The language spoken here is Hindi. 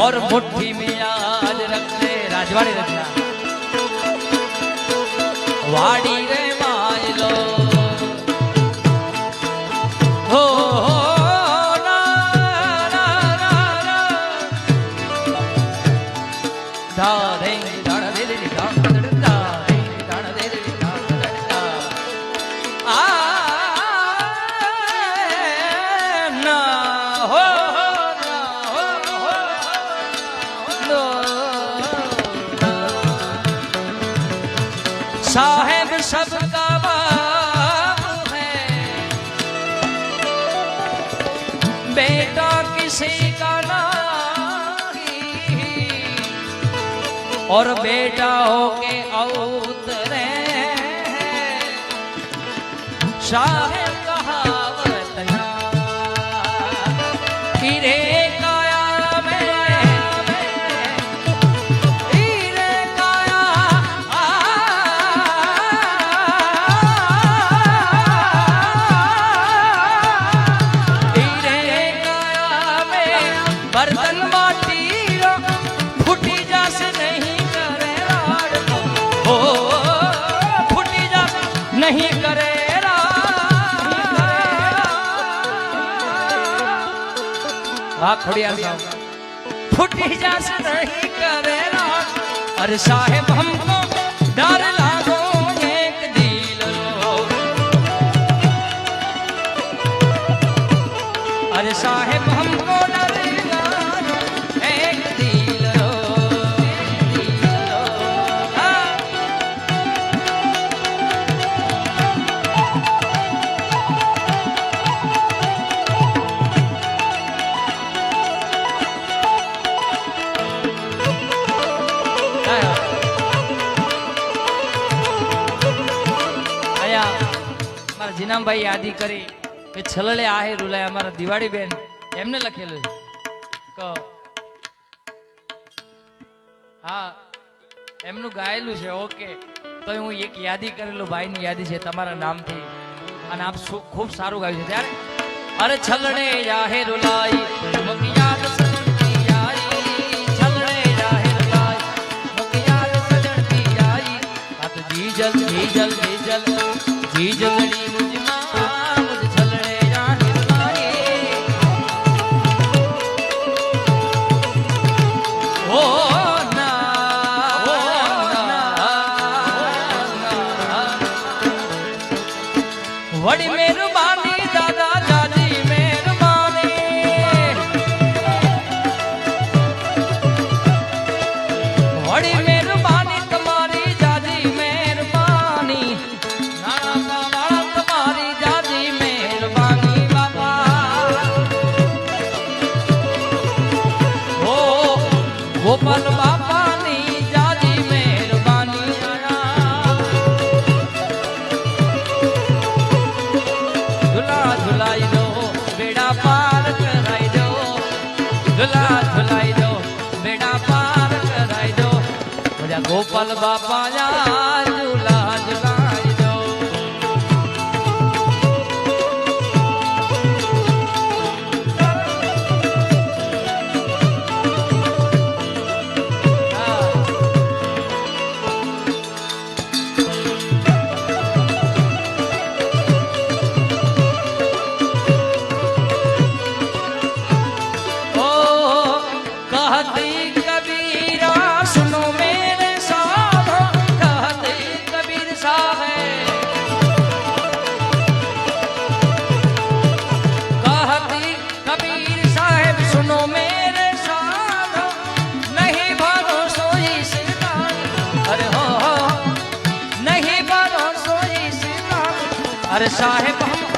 और मुट्ठी में आज रख ले राजवाड़ी रखना वाड़ी रे माज लो हो ना ना ना ना धा दे धाड़ दे दे धा धा धाड़ दे दे धा धा आ ना हो साहेब सबका बाप है बेटा किसी का नहीं और बेटा होके उतरे साहेब कहावत हीरे बर्तन माटी फुटी जास नहीं करे राड हो फुटी जास नहीं करे खोड़िया फुटी जास नहीं करे राड अरे साहेब हमको डर लागो एक दिल रो अरे साहेब हमको डर જીનામ ભાઈ યાદી કરી કે છલળે આહે રૂલાય અમારા દિવાળી બેન એમને લખેલું કે હા એમનું ગાયેલું છે ઓકે તો હું એક યાદી કરેલું ભાઈની યાદી છે તમારા નામથી અને આપ ખૂબ સારું ગાયું છે ત્યારે અરે છલળે આહે રૂલાય મકિયાદ સજણતી આઈ છલળે આહે રૂલાય મકિયાદ સજણતી આઈ આ તો જીજલ જીજલ જીજલ જીજલડી वड़ी मेहरबानी दादा दादी मेहरबानी वड़ी मेहरबानी तुम्हारी दादी मेहरबानी नाना वाला तुम्हारी दादी मेहरबानी बाबा ओ गोपाल बाबा झुलाई दो बेड़ा पार कराई दो झुला झुलाई दो बेड़ा पार कराई दो मुझे गोपाल बापा यार झूला झुलाई दो कबीरा सुनो मेरे साथ कहते कबीर साहब कहते कबीर साहब सुनो मेरे साथ नहीं भरोसो सीता अरे हो नहीं भरोसो सीता अरे साहेब हम